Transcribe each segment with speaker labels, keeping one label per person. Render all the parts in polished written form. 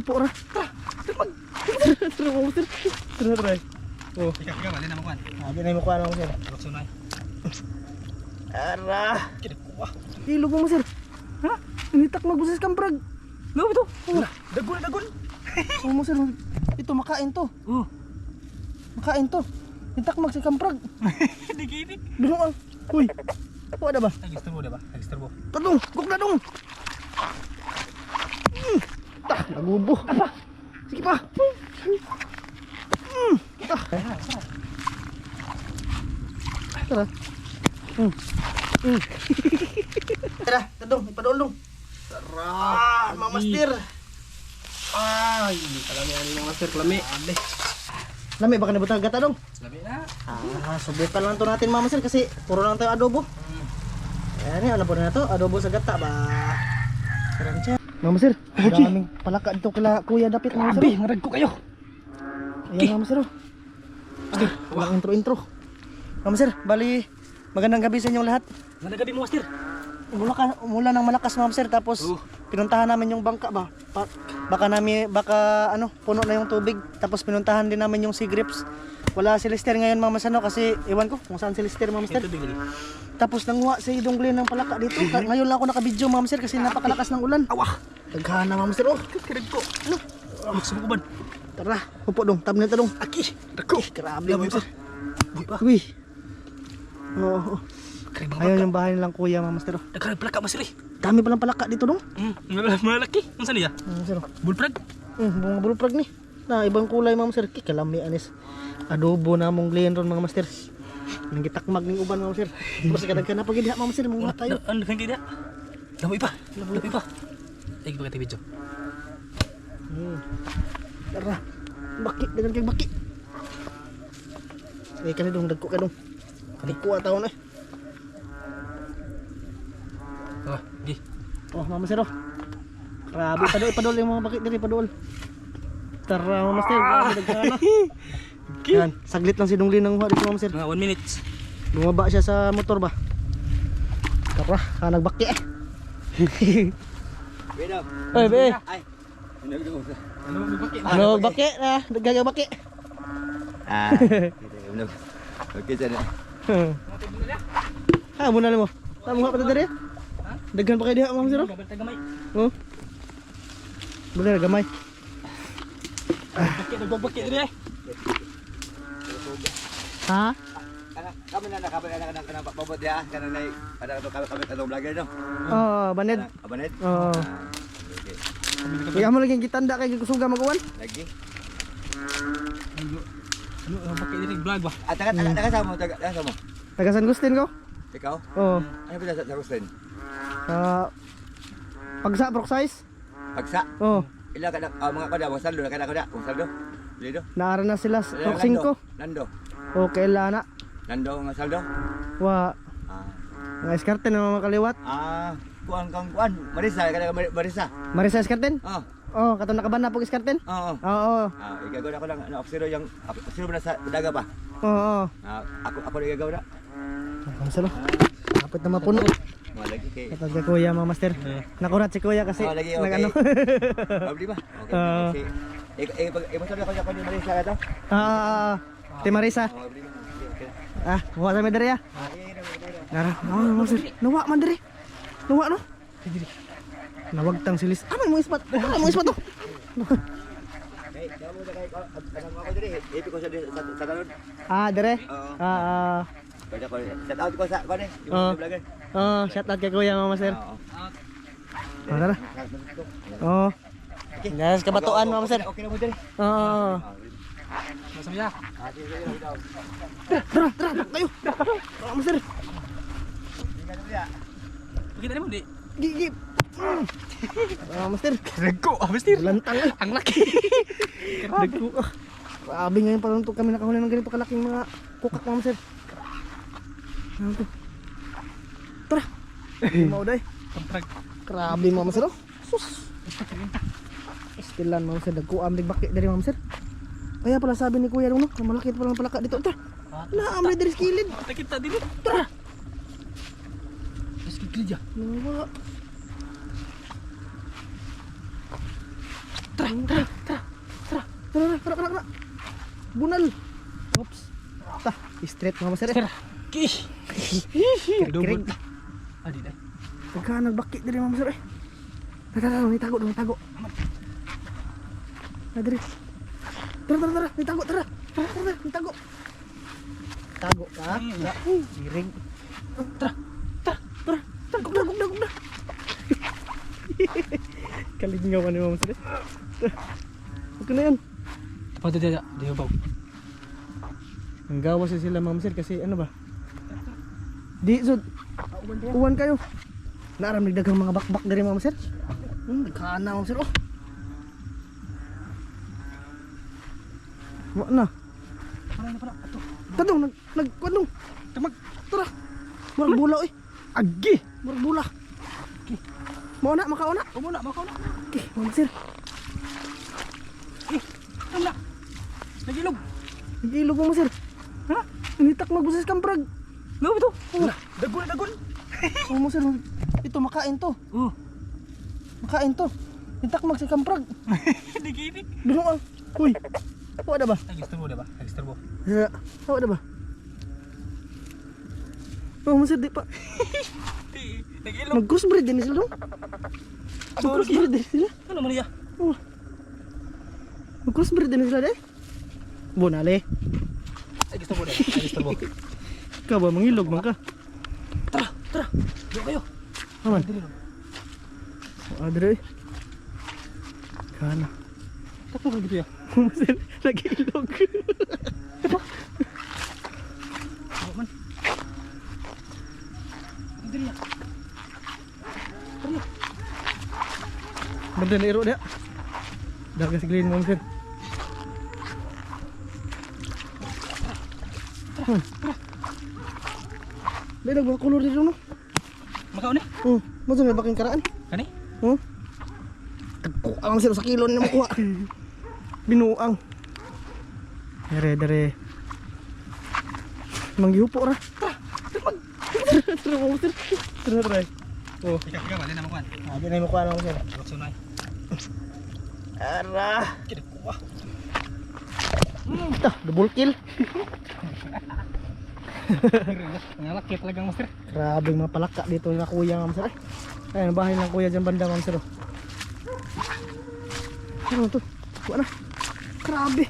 Speaker 1: Pura. Tara, Mama Sir. Tara. Oh.
Speaker 2: Ika, bali na mo kuan.
Speaker 1: Abi na mo kuha Mama Sir.
Speaker 2: Sunay.
Speaker 1: Ara.
Speaker 2: Kinakuha.
Speaker 1: Ilog Mama Sir. Ha? Initak magbusis kang brag. No, ito. Oh.
Speaker 2: Dagon.
Speaker 1: Mama Sir, ito makain to.
Speaker 2: Oh.
Speaker 1: Makain to. Initak mag si kamprag.
Speaker 2: Digini.
Speaker 1: Dunong. Uy. Ano ada ba?
Speaker 2: Nag-isturbo ba? Nag-isturbo.
Speaker 1: Tadong, guk na dong. Tah, nagubo. Apa? Sige pa. Tah. Tara. Tara, tadong, ipadulong. Tara, Mamaster.
Speaker 2: Ay, kalami ani mga master kalami.
Speaker 1: Lami baka nabutang gata dong.
Speaker 2: Kalami na.
Speaker 1: Subukan lang to natin Mamaster kasi puro lang tayo adobo. Ayan, ano po na to? Adobo sa gata ba? Sarang siya. Mama Sir, daming palaka dito kila Kuya Dapit Mama Sir.
Speaker 2: Abi, ngarag ko kayo.
Speaker 1: Ayan Mama Sir. Walang intro. Mama Sir, bali magandang gabi sa inyong lahat.
Speaker 2: Magandang gabi mo master.
Speaker 1: Mula ng malakas Mama Sir tapos pinuntahan namin yung bangka ba. Baka puno na yung tubig. Tapos pinuntahan din namin yung Sea Grips. Wala si Lester ngayon Mama Sano kasi iwan ko kung saan si Lester Mama Sir. Tapos nanguha si Idong Glenn ng palaka dito. Ngayon lang ako nakabidyo Mama Sir kasi napakalakas ng ulan.
Speaker 2: Awa.
Speaker 1: Daghana Mama Sir. Oh,
Speaker 2: Kirag ko. Ano? Magsubukan.
Speaker 1: tara, upo dong, tab na ito dong.
Speaker 2: Aki. Dako.
Speaker 1: Grabe Mama Sir.
Speaker 2: Buy pa.
Speaker 1: Uy. Oo.
Speaker 2: Karibang
Speaker 1: Ayun yung bahay nilang Kuya Mama Sir.
Speaker 2: Nagkarag plaka master eh.
Speaker 1: Dami palang palaka dito dong.
Speaker 2: Malaki. Ang saan niya?
Speaker 1: Mama Sir.
Speaker 2: Bullfrog.
Speaker 1: Mga bulprag ni. Na ibang kulay Mama Sir. Kikalami anis. Adobo na mong Glenn ron mga master. Nang gitakmag ning uban Mama Sir. Tapos kadaghan na pagid Mama Sir mga tayo.
Speaker 2: Ano kang gina? Lamoy pa. Ay, kita video.
Speaker 1: Tara. Baki dengan kay baki. Ay kani dong dagko ka dong. Kani kuha taon eh.
Speaker 2: Di.
Speaker 1: Oh Mama Sir. Oh. Grabe padol yung mga baki diri padol. Tara Mama Sir, grabe daghan na. Yan, saglit lang si Donglin nang huwa dito Mama Sir.
Speaker 2: Mga 1 minute.
Speaker 1: Bumaba siya sa motor ba? Tara, nagbaki eh.
Speaker 2: Beda.
Speaker 1: Oy, be.
Speaker 2: Ay. Ano baki?
Speaker 1: Ano baki na? Dagdag baki.
Speaker 2: Okay sana.
Speaker 1: Ha, muna mo. Tama nga pa diri. Daghan pa kay diha Mama Sir.
Speaker 2: Gamay.
Speaker 1: Oh. Bener gamay.
Speaker 2: Baki diri eh.
Speaker 1: Ha?
Speaker 3: Kami na kanang papabot ya kanang nay pada kami atong vlogger no.
Speaker 1: Oh, baned.
Speaker 3: Abanet.
Speaker 1: Oh.
Speaker 3: Okay.
Speaker 1: Kaya mo lagi gitanda kay kusuga mag-uwan.
Speaker 3: Lagi.
Speaker 2: Ano baki diri vlog ba?
Speaker 3: Taga sa mo.
Speaker 1: Taga San Agustin ko?
Speaker 3: Ikaw?
Speaker 1: Oh.
Speaker 3: Ano ba sa Ruslen?
Speaker 1: Pagsa proc size?
Speaker 3: Pagsa.
Speaker 1: Oh.
Speaker 3: Ila kada mga kada wang saldo kada wang saldo. Lido.
Speaker 1: Naara na sila proc 5.
Speaker 3: Nando.
Speaker 1: Okay la na.
Speaker 3: Nando nga saldo.
Speaker 1: Wa
Speaker 3: Ah.
Speaker 1: nga iskarte na mga kaliwat.
Speaker 3: Kuan. Marisa kada Marisa.
Speaker 1: Marisa iskarten?
Speaker 3: Oh.
Speaker 1: Oh, katong nakaban na pog iskarten?
Speaker 3: Oo.
Speaker 1: Oo.
Speaker 3: Igagaw na ko lang officer yung officer ba na sa daga pa.
Speaker 1: Oo.
Speaker 3: Ako igagaw na.
Speaker 1: Ang salo. Dapat na mapuno.
Speaker 3: Malagi kay.
Speaker 1: Kapag kay Kuya mga master. Nakurat si Kuya kasi
Speaker 3: Lagi okay.
Speaker 1: nag-ano.
Speaker 3: Problema. Okay. Masabi ako ni Marisa ka to.
Speaker 1: Ti Marisa.
Speaker 3: Okay.
Speaker 1: Muha sa medari ah. Nara. Master. Nawa man diri. Nawa no. Nawagtang silis. Ano mo ispat? Ano mo ispat to?
Speaker 3: Kamu kay kanang ako diri. Ipi ko sa talon.
Speaker 1: Dire.
Speaker 3: Kaya ko shout out ko sa kone, yung vlogger.
Speaker 1: Shout out kay Kuya mga master.
Speaker 3: Oo.
Speaker 1: Tara. Guys, kabatuan mga master.
Speaker 3: Okay na mo diri.
Speaker 2: Masam ya.
Speaker 1: Tara, tayo. Mga master.
Speaker 2: Kita mo di.
Speaker 1: Gigi. Master.
Speaker 2: Rego, master.
Speaker 1: Lantang eh.
Speaker 2: Ang laki.
Speaker 1: Rego. Grabe ngayon pa lang kami nakahuli ng ganito kalaking mga kukak mga master. Tara. Mau day. Grabe mga master. Sus. Istilan mga master. Dagkuam digbaki dari mga master. Kaya pala sabi ni Kuya dong no, malaki pa lang palaka dito. Tara. Naamay dari skilid.
Speaker 2: Kita dili.
Speaker 1: Tara.
Speaker 2: Skilid ya.
Speaker 1: Nawa. Tara. Tara. Bunal. Oops. Ta, straight mga master.
Speaker 2: Sir. Kish.
Speaker 1: Kirig.
Speaker 2: Adi dai.
Speaker 1: Pagka nagbaki diri mga master. Tara, nitago. Diri. Tara, nitago, tara. Nitago. Tago ka. Kirig. Tara. Gugna. Kalingawan ni mga master. Okay na yan.
Speaker 2: Pada dia baw.
Speaker 1: Ang gawas sila mga master kasi ano ba? Di sud. Uwan kayo. Naaram nagdagang mga bakbak dari mga master. Nagkana mga master oh. Wa na.
Speaker 2: Para ato.
Speaker 1: Tadong nagkwanong. Tamag tara. Murag bula oy. Agi, murag bula. Mao na makauna.
Speaker 2: Makauna.
Speaker 1: Okay, mga master.
Speaker 2: Tanda. Nagilog.
Speaker 1: Nagilog mga master. Ha? Nitak magbusis kamprag.
Speaker 2: No ito. Dagon.
Speaker 1: Oh master, ito makain to.
Speaker 2: Oh.
Speaker 1: Makain to. Nitak mag si kamprag.
Speaker 2: Digidik.
Speaker 1: Binuang. Uy. Apa ada ba?
Speaker 2: Nagis turbo.
Speaker 1: Ya, apa ada ba? Oh, master di pa.
Speaker 2: Nagilog.
Speaker 1: Mag-crossbreed din sila dong. Mag-crossbreed din sila.
Speaker 2: Ano man niya?
Speaker 1: Oh. Mag-crossbreed din sila deh. Bonale.
Speaker 2: Nagis turbo.
Speaker 1: Ka ba mangilog man ka?
Speaker 2: Tara. Yo kayo.
Speaker 1: Aman. Adre. Kana.
Speaker 2: Takbo ka gitu ya.
Speaker 1: Master lagi ilog.
Speaker 2: Man. Diri ya.
Speaker 1: Benda iro dia. Dah kasi glin mo master. Dia dah buat kolor di dulu.
Speaker 2: Makaon ni.
Speaker 1: Masa may baking karaan.
Speaker 2: Kani?
Speaker 1: Tagko ang sila sa kilo na makuha. Binuang. Dere. Manggihupo ra. Tara mo sir. Tara. Oh,
Speaker 2: Ika bali na makuan.
Speaker 1: di na makuha na mo sir.
Speaker 2: Roksunay.
Speaker 1: Ara.
Speaker 2: Kidi kuha.
Speaker 1: Tah, double kill.
Speaker 2: Ngalak talagang master.
Speaker 1: Grabe mga palaka dito na kuya mga sir. Ayun, bahay ng kuya dyan banda mga sir. Ano to? Kuha na. Grabe.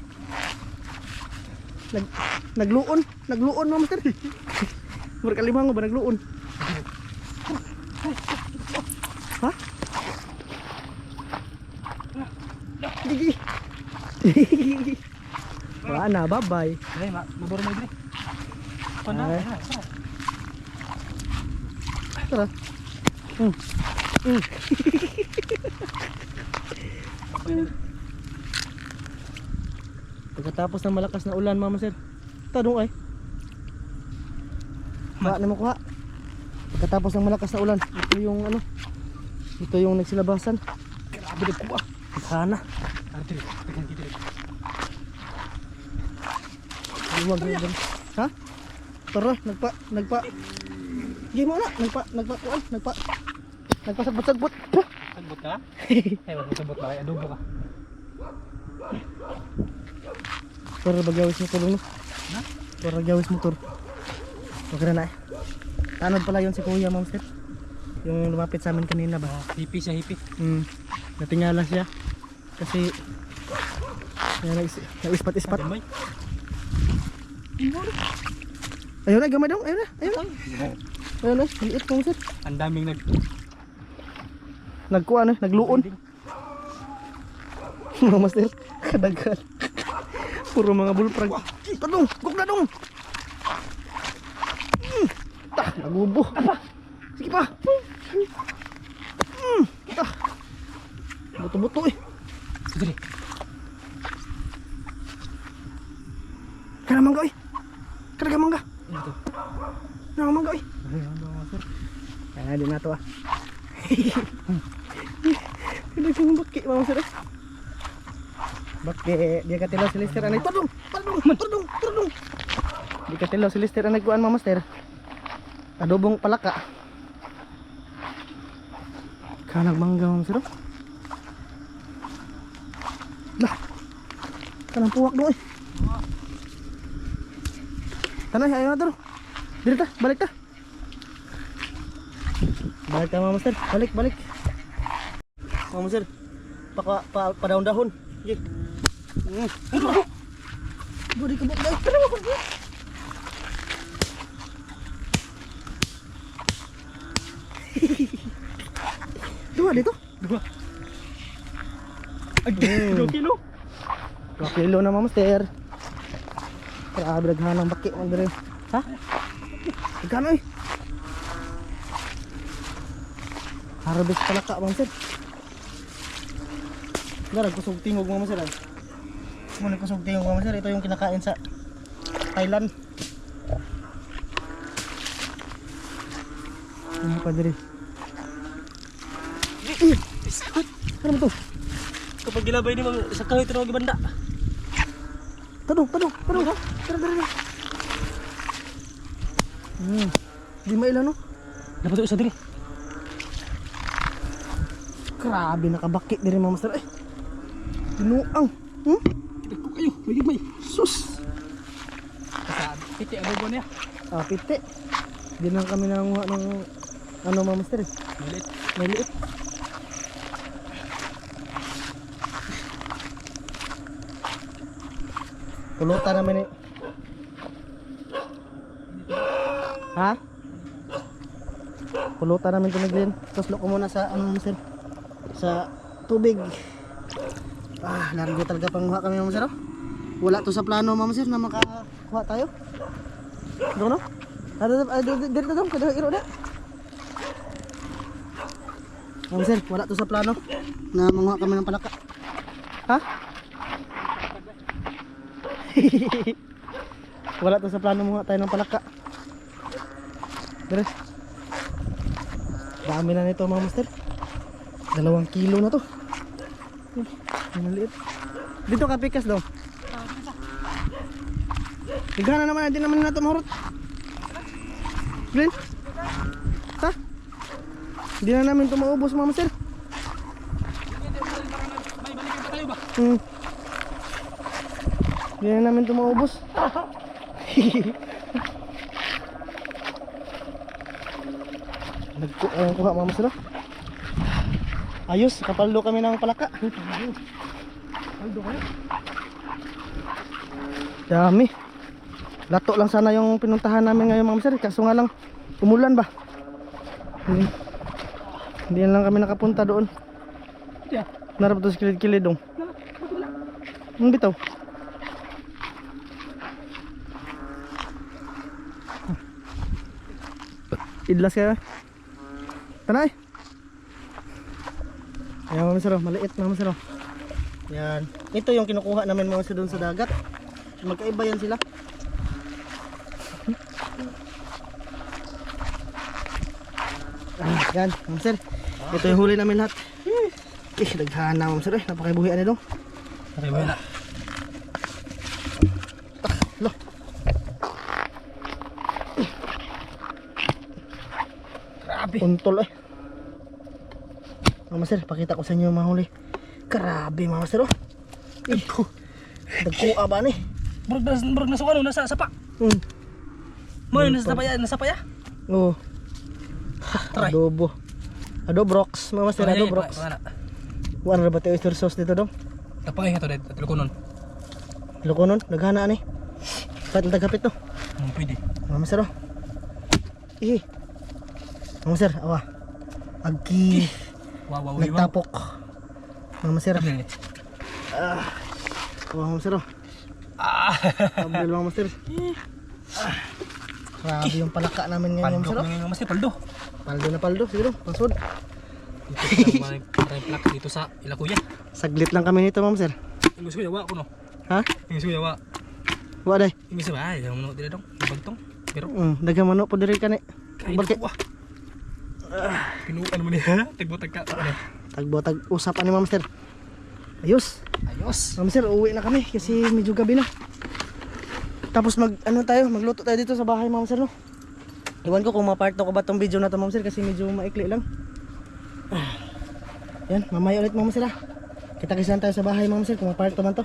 Speaker 1: Nagluon mga sir. Berkalimang ba nagluon? Ha? Gigi. Wala na, bye-bye.
Speaker 2: Ay, maboro mo diri. Pana.
Speaker 1: Ay. Tara. Pagkatapos ng malakas na ulan, mama sir. Tadong ay. Kuha na mo kuha. Pagkatapos ng malakas na ulan, ito yung ano. Ito yung nagsilabasan.
Speaker 2: Grabe de kuha.
Speaker 1: Sana.
Speaker 2: Diri, tekan diri.
Speaker 1: Luwag na dyan. Ha? Tara, nagpa. Gimo na, nagpa-sagbot.
Speaker 2: Sagbot ka? Ay, wag mo sabot ba? Adobo ka.
Speaker 1: Para bagyawis motor no?
Speaker 2: Ha?
Speaker 1: Para bagyawis motor. Okay na eh. Tanod pala yun si kuya ma'am sir. Yung lumapit sa amin kanina ba?
Speaker 2: Hippie siya, hippie.
Speaker 1: Natingala siya. Kasi nag-ispat-ispat.
Speaker 2: Damay.
Speaker 1: Ayun na, gamay dong. Ayun na, liit ma'am sir.
Speaker 2: Ang daming
Speaker 1: Nagkuha na, nagluon. Mga master, kadagal. Puro mga bullfrog. Tadong, gugna dong. Nagubo. Sige pa. Buto-buto eh.
Speaker 2: Diri.
Speaker 1: Kana mangga eh. Kana mangga.
Speaker 2: Ito.
Speaker 1: Kana mangga eh. Kaya di na to ah. Hindi ko baki mga sir. Baki dia katilaw si Lister anay. Tadong. Di katilaw si Lister anay kuan mga master. Adobong palaka. Kanang mangga mga sir. Lah. Kanang puwak doon eh. Tanay, ayaw na to. Dito ta, balik ta. Balik ta mga master, balik, balik. Mga master, padaon-dahon. Sige. Budi kebuk guys. Kenapa kok? Dua dito?
Speaker 2: Dua. Ay, 2 kilo.
Speaker 1: 2 kilo na mga master. Grabe daghan ng baki man dire. Ha? Igano eh? Harvest pala ka mga master. Gara kusog tingog mga master. Muna kusog tingog mga master. Ito yung kinakain sa Thailand. Ano pa dire? Ano ba to?
Speaker 2: Kapag gilabay ni mga sa kahoy tinawag ibanda.
Speaker 1: Tanong. Tara. Di mailan no?
Speaker 2: Dapat ito isa diri.
Speaker 1: Grabe nakabaki diri mga master. Tinuang.
Speaker 2: Kita ko kayo, may.
Speaker 1: Sus.
Speaker 2: Sa piti adobo niya.
Speaker 1: Piti. Di na kami nanguha ng ano mga master.
Speaker 2: Maliit.
Speaker 1: Maliit. Pulutan namin eh. Ha? Pulutan namin tumigin. Tapos loko muna sa ano sir. Sa tubig. Largo talaga panguha kami mga sir. Wala to sa plano mga sir na makakuha tayo. Doon no? Dito dong, kada iro na. Mga sir, wala to sa plano na manguha kami ng palaka. Ha? Wala to sa plano mga tayo ng palaka. Dire. Dami na nito mga master. 2 kilo na to. Maliit. Dito ka pikas daw. Igana naman din naman na ito mahurot. Glenn? Ha? Hindi na namin ito maubos mga master.
Speaker 2: May balikan pa tayo ba?
Speaker 1: Hindi na namin ito maubos. Nagkuha mga master. Ayos, kapaldo kami ng palaka.
Speaker 2: Aldo kayo.
Speaker 1: Dami. Lato lang sana yung pinuntahan namin ngayon mga master. Kaso nga lang umulan ba? Hindi lang kami nakapunta doon.
Speaker 2: Yeah.
Speaker 1: Narap to sa kilid-kilid dong. Ang bitaw. Idlas kaya. Tanay. Ayan mga masero, maliit mga masero. Yan. Ito yung kinukuha namin mga masero doon sa dagat. Magkaiba yan sila. Yan mga masero. Ito yung huli namin lahat. Daghan na mga masero. Napakaibuhian nito.
Speaker 2: Okay, wala.
Speaker 1: Lo.
Speaker 2: Grabe.
Speaker 1: Untol eh. Mga master, pakita ko sa inyo yung mga huli. Grabe mga master oh. Dagkuha ba ni?
Speaker 2: Burag na sa ano, nasa sapa. Mo nasa paya.
Speaker 1: Oo.
Speaker 2: Try.
Speaker 1: Adobo. Adobrox mga master, adobrox. Wala na ba tayo oyster sauce dito dong?
Speaker 2: Tapangay ka to dahil lukunon.
Speaker 1: Lukunon, naghana ni. Kahit tagapit to.
Speaker 2: Pwede.
Speaker 1: Mga master oh. Mga master, awa. Agi.
Speaker 2: Wow.
Speaker 1: Nagtapok. Mga master.
Speaker 2: Tabi.
Speaker 1: Mga master oh. Tabil mga master. Grabe yung palaka namin ngayon mga master oh.
Speaker 2: Paldo ng mas paldo.
Speaker 1: Paldo na paldo, siguro, pangsod.
Speaker 2: Dito sa maraming plak dito sa Ilakuya.
Speaker 1: Saglit lang kami nito ma'am sir.
Speaker 2: Ingos ko yawa ko no.
Speaker 1: Ha?
Speaker 2: Ingos ko yawa.
Speaker 1: Waday.
Speaker 2: Ingos ba ay mo dito dong. Bagtong. Pero
Speaker 1: Dagang manok po diri kani.
Speaker 2: kay
Speaker 1: Bakit?
Speaker 2: ko. Pinuan mo niya. Tagbotag ka.
Speaker 1: Tagbotag usap ani ma'am sir. Ayos.
Speaker 2: Ayos.
Speaker 1: Ma'am sir, uwi na kami kasi medyo gabi na. Tapos magluto tayo dito sa bahay ma'am sir no. Iwan ko kung maparto ko ba tong video na to ma'am sir kasi medyo maikli lang. Yan, mamaya ulit ma'am sir. Kita-kisan tayo sa bahay mga master, kung part man to.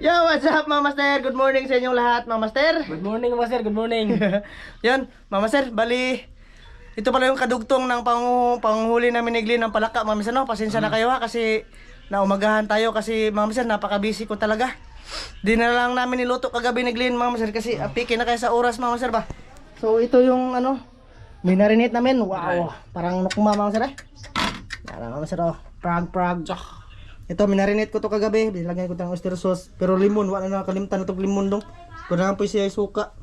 Speaker 1: Yo, what's up mga master? Good morning sa inyong lahat mga master.
Speaker 2: Good morning, master. Good morning.
Speaker 1: Yan, mga master, bali ito pala yung kadugtong ng panghuli namin ni Glenn ng palaka mga master, no? Pasensya na kayo ha kasi naumagahan tayo kasi mga master, napaka-busy ko talaga. Di na lang namin niluto kagabi ni Glenn mga master kasi apiki na kayo sa oras mga master ba. So ito yung ano, minarinate namin. Wow, parang nukma mga master eh. Yan mga master, oh. Prag. Ito, minarinate ko to kagabi. Bilagay ko ng oyster sauce. Pero limon, wala na nakalimtan itong limon dong. Kunahan po siya ay suka.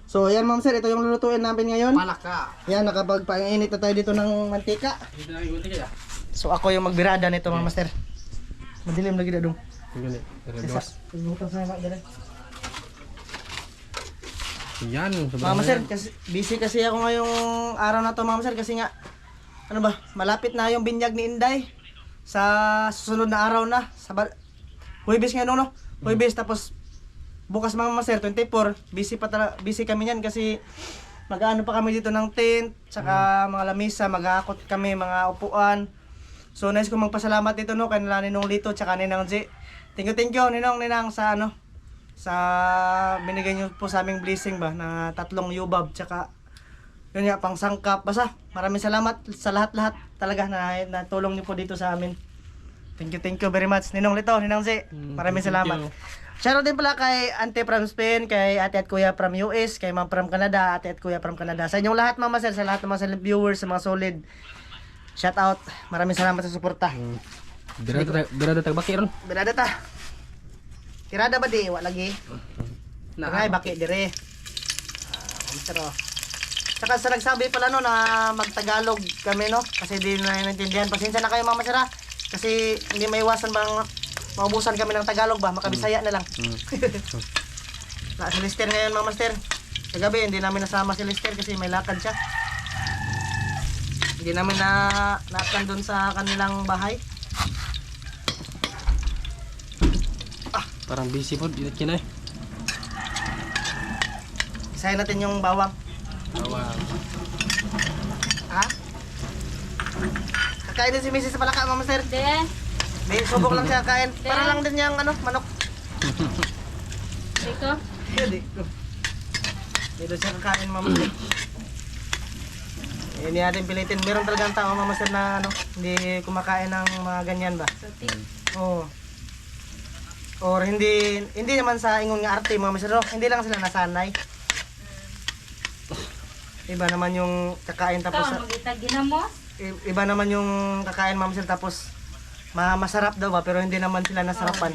Speaker 1: So, ayan ma'am sir, ito yung lulutuin namin ngayon.
Speaker 2: Palaka.
Speaker 1: Yan, nakapagpainit na tayo dito ng mantika. So, ako yung magbirada nito mga master. Madilim lagi na dong. Butang sa mga dali.
Speaker 2: Yan.
Speaker 1: Mga master, busy kasi ako ngayong araw na to mga master. Kasi nga, ano ba, malapit na yung binyag ni Inday. Sa susunod na araw na. Huwebes ngayon no? Huwebes tapos bukas mga master 24 busy kami niyan kasi mag-aano pa kami dito ng tent saka mga lamisa, mag-aakot kami mga upuan. So nice ko magpasalamat dito no kay Ninong Lito tsaka Ninang J. Thank you Ninang sa ano sa binigay niyo po sa aming blessing ba na 3 yubab tsaka yun nga pang sangkap. Basta maraming salamat sa lahat-lahat talaga na natulong niyo po dito sa amin. Thank you very much Ninong Lito, Ninang Z. Maraming salamat. Shoutout din pala kay Ante from Spain, kay Ate at Kuya from US, kay Ma'am from Canada, Ate at Kuya from Canada. Sa inyong lahat mga sir, sa lahat ng mga silent viewers, sa mga solid. Shoutout. Maraming salamat sa suporta.
Speaker 2: Birada tagbaki ron.
Speaker 1: Birada ta. Tirada ba di? Wa lagi. Ay, baki dire. Pero saka sa nagsabi pala no na magtagalog kami no kasi di na naintindihan. Pasensya na kayo mga masira kasi hindi maiwasan bang maubusan kami ng Tagalog ba, makabisaya na lang. Na si Lester ngayon mga master. Kagabi hindi namin nasama si Lester kasi may lakad siya. Hindi namin naatan doon sa kanilang bahay.
Speaker 2: Parang busy po dito kinay.
Speaker 1: Isahin natin yung bawang. Ha? Kakain din si Mrs. sa palaka mga master. May subok lang siya kain. Para lang din yung ano, manok.
Speaker 4: Dito?
Speaker 1: Dito siya kakain mga master. Hindi natin pilitin. Meron talagang tao mga master na ano, hindi kumakain ng mga ganyan ba? Oo. Or hindi naman sa ingon nga arte mga master. No? Hindi lang sila nasanay. Iba naman yung kakain tapos iba naman yung kakain mga master tapos masarap daw ba pero hindi naman sila nasarapan.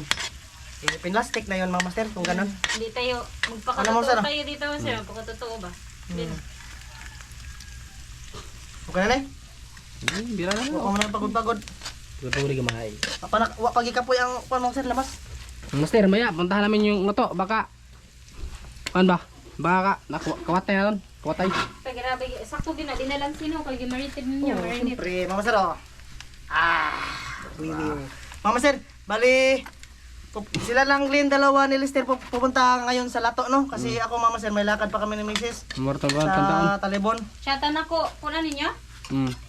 Speaker 1: Pinlastic na yun mga master kung ganun.
Speaker 4: Hindi tayo,
Speaker 1: Ano,
Speaker 4: magpakatotoo tayo dito sir, magpakatotoo ba?
Speaker 1: Okay na
Speaker 2: Bira na.
Speaker 1: Huwag mo na pagod-pagod.
Speaker 2: Pagod gamay.
Speaker 1: Pagikapoy ang kuwan mga master labas.
Speaker 2: Master, maya puntahan namin yung lato baka ba? Baka kawatay na ron. Kawatay.
Speaker 4: Grabe, sakto din na dinalang sino kay gimaritid ninyo, marinit.
Speaker 1: Siyempre, mga master oh. Mga master, bali sila lang Glenn, dalawa ni Lester pupunta ngayon sa lato no kasi ako mga master may lakad pa kami ni Mrs. sa Talibon.
Speaker 4: Chatan ako, kuna ninyo?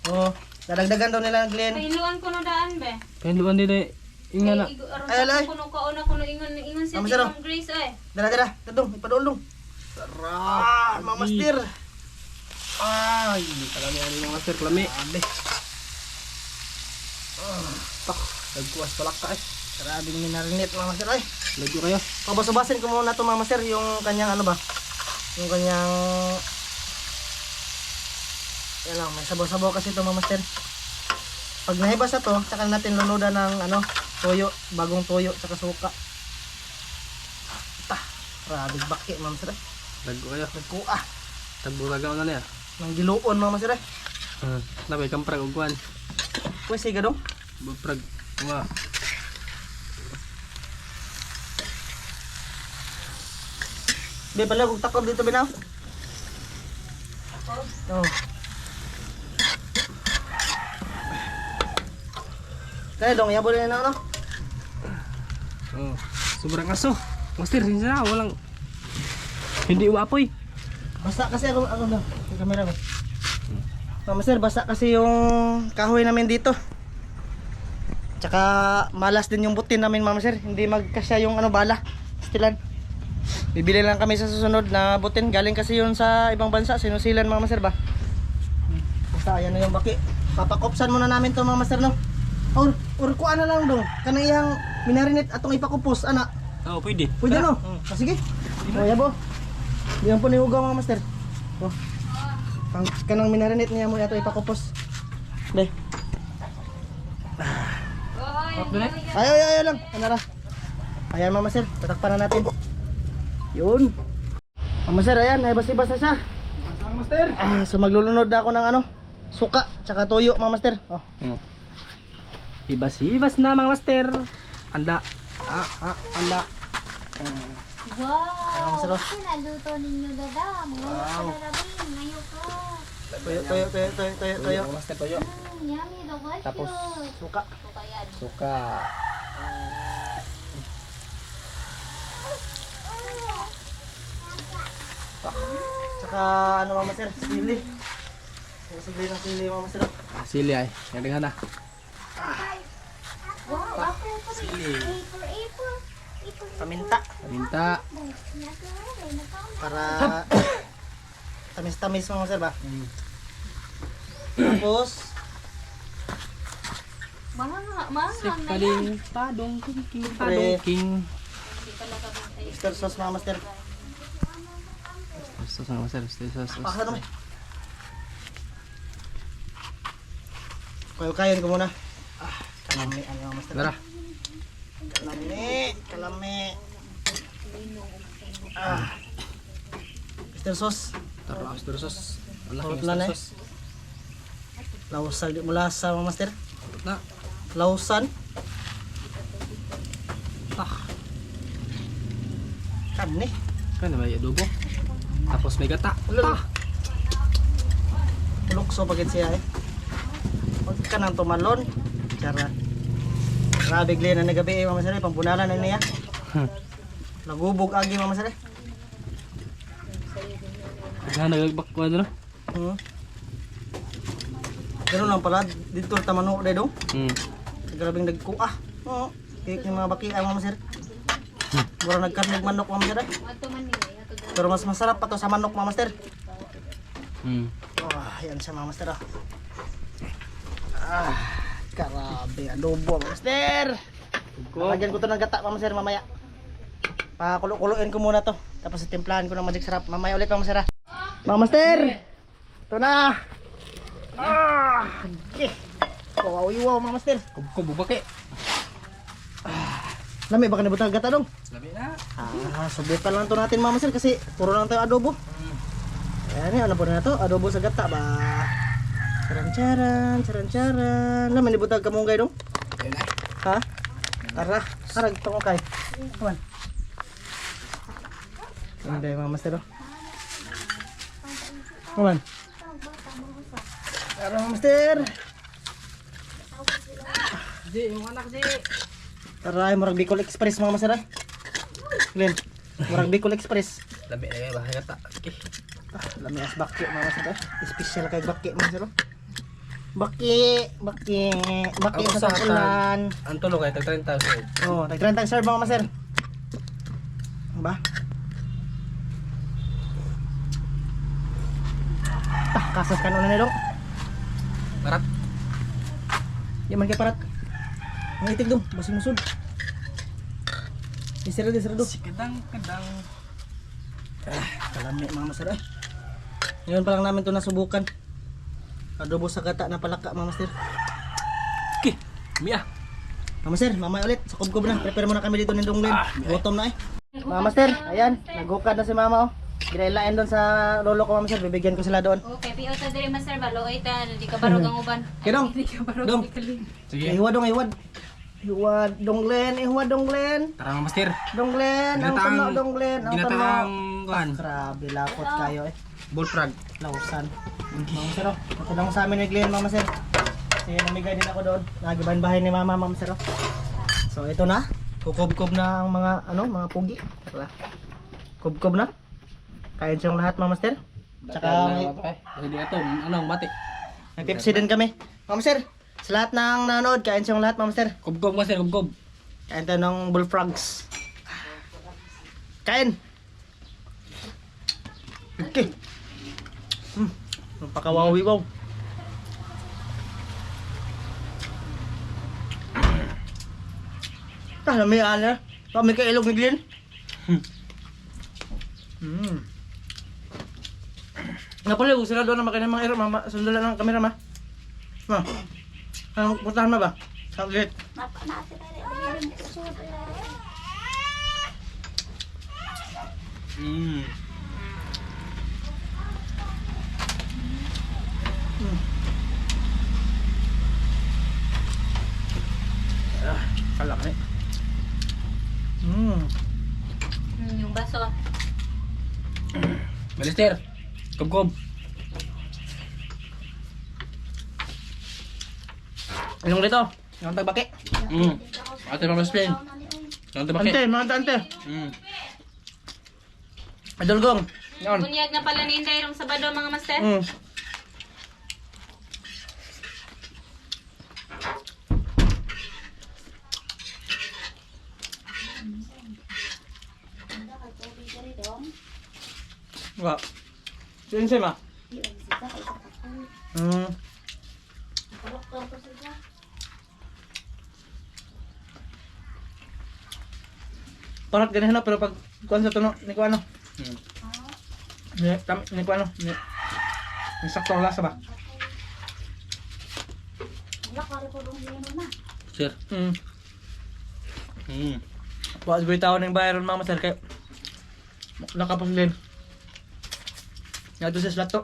Speaker 1: Oh, dadagdagan daw nila Glenn.
Speaker 4: Pahiluan ko no daan be.
Speaker 2: Pahiluan din inga na.
Speaker 1: Ay.
Speaker 4: Kuno ingon si
Speaker 1: Master,
Speaker 4: Ma'am Grace ay.
Speaker 1: Dala, tadong, ipadulong. Sarap, mga master.
Speaker 2: Ay, kalami ani mga master, kalami. Nagkuwas palak ka eh.
Speaker 1: Sarabing minarinate mga master ay.
Speaker 2: Lagyo kayo.
Speaker 1: Pabasubasin ko muna ito mga master yung kanyang ano ba? Yung kanyang yan lang, may sabaw-sabaw kasi ito mga master. Pag nahibas na to, saka natin lunudan ng ano, toyo, bagong toyo, saka suka. Rabig baki mga master.
Speaker 2: Lagyo kayo.
Speaker 1: Nagkuha.
Speaker 2: Tagburaga na niya.
Speaker 1: Nang giluon mga master.
Speaker 2: Napay kang prag ugwan.
Speaker 1: Pwes siga dong.
Speaker 2: Prag. Mga.
Speaker 1: Be pala kung takob dito binaw. Oh. Kaya dong, yabo na ano?
Speaker 2: Sobrang aso. Master, sinsya walang hindi umapoy.
Speaker 1: Basta kasi ako na, yung camera ko. Master, basta kasi yung kahoy namin dito. Tsaka malas din yung butin namin Mama Sir. Hindi magkasya yung ano bala. Stilan. Bibili lang kami sa susunod na butin. Galing kasi yun sa ibang bansa. Sinusilan Mama Sir ba? Basta ayan na yung baki. Papakopsan muna namin to Mama Sir no. Or kuha na lang dong. Kanang iyang minarinit atong ipakupos ana.
Speaker 2: Oh, pwede.
Speaker 1: Pwede no? Sige. O yabo. Diyan po ni Hugo Mama Master. Oh. Kanang minarinit niya mo ato ipakupos. Deh. Ayaw lang. Ano ra? Ayan Mama Sir, tatakpan na natin. Yun. Mama Sir, ayan, naibas-ibas na siya.
Speaker 3: Mama Master.
Speaker 1: So maglulunod na ako ng ano, suka, tsaka tuyo Mama Master. Oh.
Speaker 2: Ibas-ibas na mga master. Anda. Anda.
Speaker 4: Wow!
Speaker 1: Master, oh.
Speaker 4: Naluto ninyo dadam. Wow! Ngayon ko.
Speaker 1: Tuyo.
Speaker 2: Master toyo.
Speaker 4: Yummy, delicious.
Speaker 2: Tapos
Speaker 1: Suka.
Speaker 2: suka.
Speaker 1: Tsaka ano Mama Sir, sili. Sili ng sili Mama Sir.
Speaker 2: Sili ay. Yang na.
Speaker 4: Wow, ako ito rin. Apple.
Speaker 1: Paminta.
Speaker 2: Minta.
Speaker 1: Para tamis-tamis Mama Sir ba? Tapos
Speaker 4: Mahang na yan.
Speaker 2: Sikaling padong king.
Speaker 1: Pre.
Speaker 2: King.
Speaker 1: Mr. Sauce Mama Sir.
Speaker 2: Sos mga master. Sos.
Speaker 1: Paksa naman. Kayo-kayan ko muna. Kalami, ano Mama Sir?
Speaker 2: Tara.
Speaker 1: Kalami. Mr. Sauce.
Speaker 2: Tara, master sos. Wala
Speaker 1: Hurot
Speaker 2: kang
Speaker 1: na na eh.
Speaker 2: sos.
Speaker 1: Lausan di mula sa Mama Master.
Speaker 2: Na.
Speaker 1: Lausan. Kan eh.
Speaker 2: Kan may adobo. Tapos may gata.
Speaker 1: Lukso pagit siya eh. Huwag ka nang tumalon. Tsara. Grabe gli na nagabi eh Mama Master. Pampunalan na niya. Nagubog agi Mama Master.
Speaker 2: Nagagbak ko ano.
Speaker 1: Ganun lang pala. Dito tamano na dong. Grabing nagkuah. Oo. Kaya yung mga baki ay Mama Master. Mura nagkarnig manok Mama Master. Pero mas masarap pa to sa manok Mama Master. Yan siya Mama Master. Grabe, adobo Mama Master. Lagyan ko to ng gata Mama Master mamaya. Pakulo-kuloin ko muna to. Tapos timplahan ko ng magic sarap. Mamaya ulit Mama Master. Mama Master. Ito na. Okay. Wow, Mama Master.
Speaker 2: Kububake.
Speaker 1: Lami baka nabutang gata dong.
Speaker 2: Labi na.
Speaker 1: Subit pa lang to natin Mama Master kasi puro lang tayo adobo. Ayan ano po na to? Adobo sa gata ba? Charan. Laman ibutang kamunggay dong.
Speaker 2: Ayun na.
Speaker 1: Ha? Tara, harag to ko kay. Come on. Hindi Mama Master. Come on. Tara Mama Master.
Speaker 2: Di, yung anak di.
Speaker 1: Tara, Murag Bicol Express Mama Master. Glenn, Murag Bicol Express.
Speaker 2: Labi na kayo bahay gata. Okay.
Speaker 1: Lami as baki Mama Master. Special kay baki Mama Master. Baki
Speaker 2: Ako
Speaker 1: sa
Speaker 2: sa
Speaker 1: ulan.
Speaker 2: Ang tulong ay tag 30,000.
Speaker 1: Oh, tag-30 serve Mama Master. Ba? Kasas kanon na dong.
Speaker 2: Parat.
Speaker 1: Yaman kay parat. Ang itig dong, basing musod. Disira dong.
Speaker 2: Kadang.
Speaker 1: Kalami Mama Master. Ngayon pa lang namin to nasubukan. Adobo sa gata na palaka Mama Master.
Speaker 2: Okay. Mia.
Speaker 1: Mama Master, mamaya ulit. Sa kubkob na. Prepare muna kami dito ng donglen. Gutom na eh. Mama Master, ayan. Naghukad na si Mama oh. Ginailain doon sa lolo ko Mama Master. Bibigyan ko sila doon.
Speaker 4: Okay, piyo ta diri master ba loy ta di ka barog ang uban.
Speaker 1: Kidong.
Speaker 4: Di ka barog
Speaker 1: Dong.
Speaker 4: di kalim.
Speaker 2: Sige.
Speaker 1: Ihuwad dong, ihuwad. Ihuwad donglen.
Speaker 2: Tara mga master.
Speaker 1: Donglen, ang tuno donglen. Ang tuno.
Speaker 2: Ginataang kuhan.
Speaker 1: Grabe, lapot kayo eh.
Speaker 2: Bullfrog.
Speaker 1: Lausan. Mama Master oh. Ito lang sa amin ni Glenn Mama Master. Kasi namigay din ako doon. Nagiban bahay ni Mama Master oh. So ito na. Kukob-kob na ang mga mga pugi. Tara. Kob-kob na. Kain siyang lahat Mama Master. Tsaka may
Speaker 2: Hindi ito. Anong mati?
Speaker 1: Pepsi din kami. Mama Master, Sa lahat ng nanonood, kain siyang lahat, Ma'am Master.
Speaker 2: Kubkob master, kubkob.
Speaker 1: Kain tayo ng bullfrogs. Kain! Okay. Napakawawi wow. Lami ana. Kami kay ilog ni Glenn. Nga pala, kung sila doon na makinig mga iro, sundulan ng kamera ma. Ma, anong puntahan mo ba? Sa gate. Kalaki.
Speaker 4: Yung baso.
Speaker 2: Balister. Kubkob.
Speaker 1: Anong dito? Yung tagbaki.
Speaker 2: Ate Mama Spain. Ante bakit?
Speaker 1: Ante, mga ante.
Speaker 2: Mm.
Speaker 1: Adulgong. Yan.
Speaker 4: Bunyag na pala ni Inday rong Sabado mga master.
Speaker 1: Wa. Diyan siya ma. Parat ganyan na pero pag kuan sa tuno, ni kuan ano. Ni kuan ano, ni sakto lang lasa ba?
Speaker 2: Sir.
Speaker 1: Bukas bitaw ng bayron mga master kay nakapos din. Nga doon sa slot to.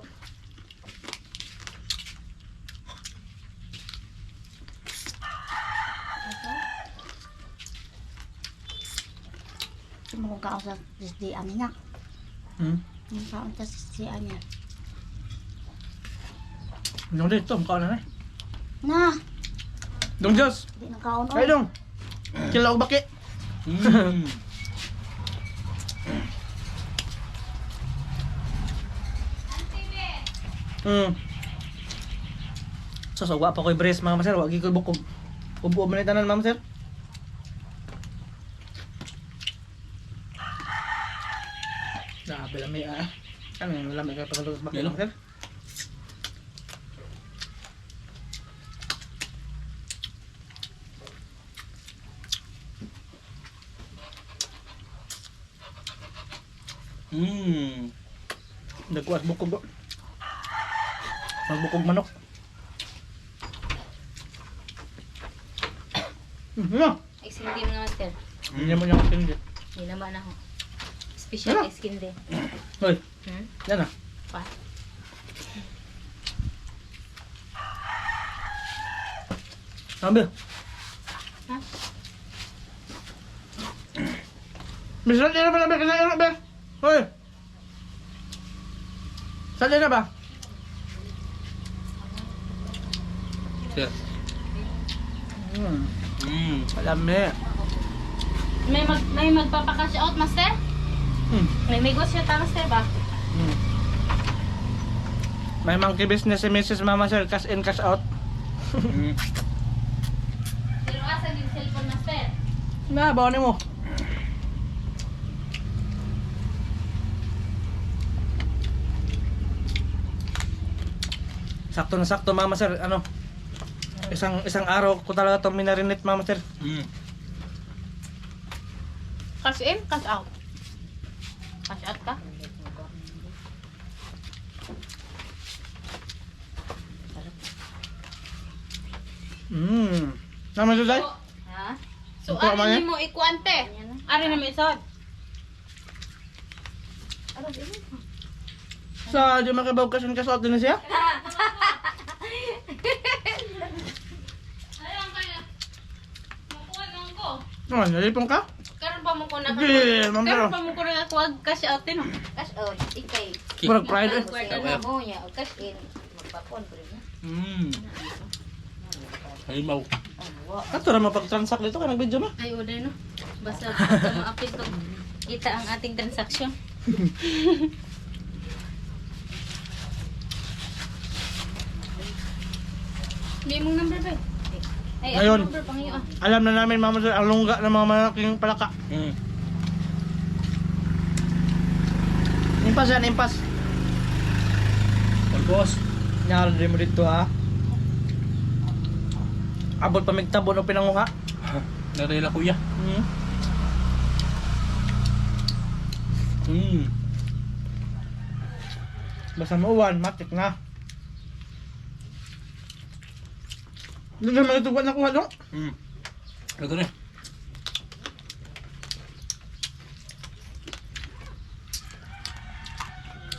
Speaker 5: Sumulong ka sa SDA niya. Yung kaon sa SDA niya.
Speaker 1: Nung dito, mukha na na.
Speaker 5: Na,
Speaker 1: Dong Diyos!
Speaker 5: di na kaon
Speaker 1: Ay dong! Kila ko baki! So, wa pa ko'y brace mga maser, wag ko'y bukog. Ubo man tanan mga maser. Grabe lang may ano yung lamig ka pagkalutos baki mga maser. Nagkuas bukog. Magbukog manok.
Speaker 4: Exindi mga master.
Speaker 1: Hindi mo niya kapinigit.
Speaker 4: Hindi naman ako. Special
Speaker 1: Ano?
Speaker 4: exindi.
Speaker 1: Hoy, yan na.
Speaker 4: Pa.
Speaker 1: Ambil.
Speaker 4: Ha?
Speaker 1: Bisa dia na ba? Kaya na ba? Hoy. Sali na ba?
Speaker 2: Sir.
Speaker 1: Alam na.
Speaker 4: May magpapakash out master? May negosyo ta master ba?
Speaker 1: May monkey business si Mrs. Mama Sir, cash in, cash out.
Speaker 4: Pero asa din cellphone master?
Speaker 1: Na, bawa ni mo. Sakto na sakto, Mama Sir. Ano? Isang araw ko talaga itong minarinate, Mama Sir.
Speaker 4: Cash in, cash out. Cash out ka?
Speaker 1: Naman Suday?
Speaker 4: Ha? So,
Speaker 1: Ito, Amaya?
Speaker 4: ano mo ikuante? Ari na may isod.
Speaker 1: Sa di makibaw cash in, cash out din na siya?
Speaker 4: Ayun kaya. Makuha lang ko.
Speaker 1: Naman, nalipong ka?
Speaker 4: Karon pa mo ko na.
Speaker 1: Hindi, ma'am,
Speaker 4: Karon
Speaker 1: pero-
Speaker 4: pa mo ko na kuwag cash out din.
Speaker 5: cash out, ikay.
Speaker 1: Murag pride eh.
Speaker 5: Kaya mo niya, o cash in, magpapon ko rin niya.
Speaker 2: Halimaw.
Speaker 1: Kato na mapag-transact dito ka nag-video mo.
Speaker 4: Ay, uday no. Basta basta maapit to. Kita ang ating transaksyon. Hindi mong number ba? Ay,
Speaker 1: Ngayon.
Speaker 4: ang number pang iyo ah.
Speaker 1: Alam na namin mama sir, ang lungga ng mga malaking palaka. Impas yan, impas.
Speaker 2: Pagkos.
Speaker 1: Nyari mo dito ha. Abot pa migtabon o pinanguha.
Speaker 2: Narela kuya.
Speaker 1: Basta mauwan, matik na. Hindi naman ito buwan nakuha dong.
Speaker 2: Ito na.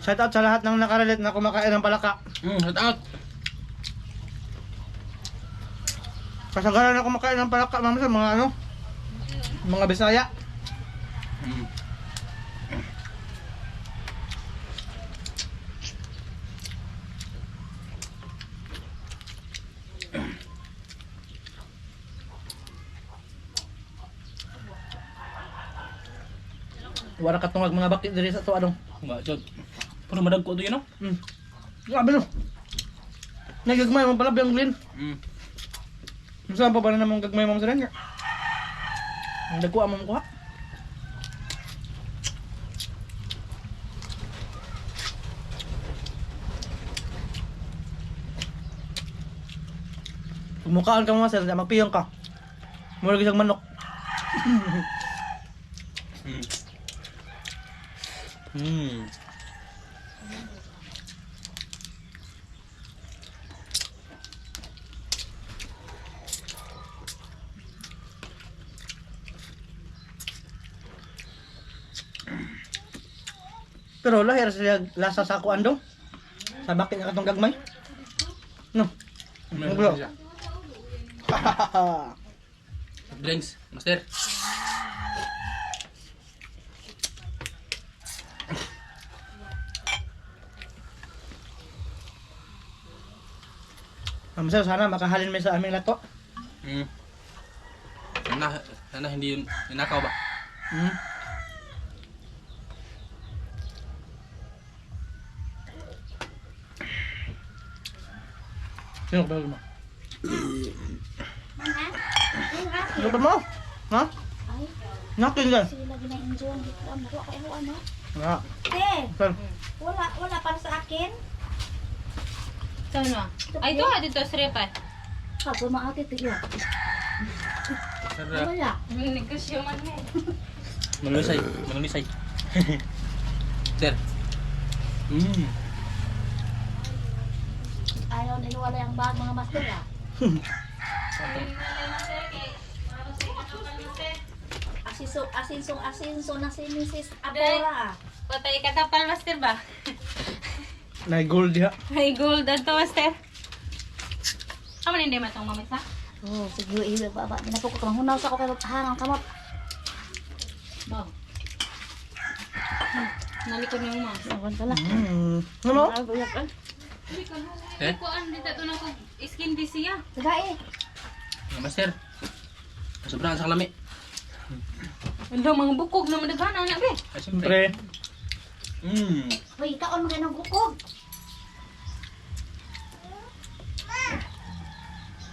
Speaker 1: Shout out sa lahat ng nakarelate na kumakain ng palaka.
Speaker 2: Shout out.
Speaker 1: Kasagaran na kumakain ng palaka, mama sir, mga ano? Mga Bisaya. Wala ka tungag mga bakit diri sa tuwa dong.
Speaker 2: Enggak, Jod. Puro madagko to yun, no?
Speaker 1: Grabe no. Nagagmay mo pala biyang Glenn. Saan pa ba na namang gagmay mo sa kanya? Ang dagkuha mo kuha. Pumukaan ka mo sir, magpiyong ka. Mura isang manok. Pero lahir sila lasa sa kuan dong. Sa bakit nga katong gagmay. No. Bro.
Speaker 2: Drinks, master.
Speaker 1: Ma'am sir, sana makahalin mo sa aming lato.
Speaker 2: Sana hindi yun ninakaw ba?
Speaker 1: Sino ka ba mo? Ano ba mo? Ha?
Speaker 5: Ay,
Speaker 1: Nakin dyan.
Speaker 5: sila gina-enjoy ang dito. Ang buwa kayo ano?
Speaker 1: Nga.
Speaker 5: Te,
Speaker 1: Sir.
Speaker 5: wala para sa akin.
Speaker 4: Saan na? Ay, ito ha, dito sa repa.
Speaker 5: Pag bumaati tiyo.
Speaker 2: Sarap.
Speaker 5: Wala.
Speaker 4: May negosyo man eh.
Speaker 2: Manulisay, manulisay. Sir.
Speaker 5: Ayaw na iwala yung bag mga master ah. Asinso na si Mrs. Apora.
Speaker 4: Patay ka tapal, master ba?
Speaker 1: Nai-gold diha.
Speaker 4: Ay, gold ato, master. Kamu hindi matang mamisa?
Speaker 5: Oh, sige, ilo baba. Dinapo ko kamang hunaw sa ako kay hangang kamot.
Speaker 4: Ba. Nalikod niyo mo.
Speaker 5: Awan pala.
Speaker 1: Ano?
Speaker 2: Eh?
Speaker 4: Kuan dito to na ko skin disease ya.
Speaker 5: Sige
Speaker 2: Master. Sobrang sa kalami.
Speaker 4: Ando mga bukog na madagana na be.
Speaker 2: Ay, siyempre.
Speaker 5: eh. Uy, kaon mo ganang bukog.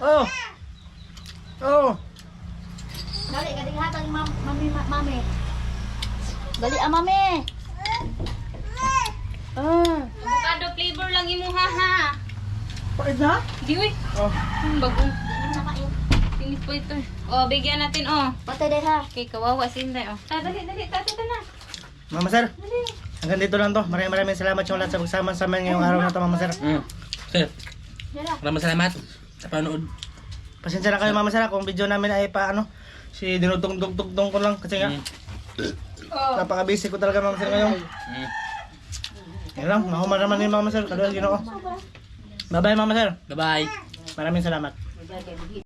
Speaker 1: Oh. Oh.
Speaker 5: Dali, gading hatang mami. Dali mami.
Speaker 4: Avocado flavor lang imuha ha.
Speaker 1: Pait na?
Speaker 4: Di uy.
Speaker 1: Oh.
Speaker 4: Bagong.
Speaker 5: Ano na kayo?
Speaker 4: Tingit po ito. Oh, bigyan natin oh.
Speaker 5: Patay dai ha.
Speaker 4: Okay, kawawa si Inday oh. Dali, tato na.
Speaker 1: Mama sir. Hanggang dito lang to. Maraming salamat yung lahat sa pagsama sa amin ngayong araw na to, Mama sir.
Speaker 2: Sir,
Speaker 5: Dala.
Speaker 2: maraming salamat sa panood.
Speaker 1: Pasensya na kayo, Mama sir, kung video namin ay paano si dinutong-tugtong ko lang kasi nga napaka-busy ko talaga, Mama sir, ngayon. Yan lang, mahuman naman ni Mama sir, kaduhan Ginoo. Bye-bye, Mama sir.
Speaker 2: Bye-bye.
Speaker 1: Maraming salamat.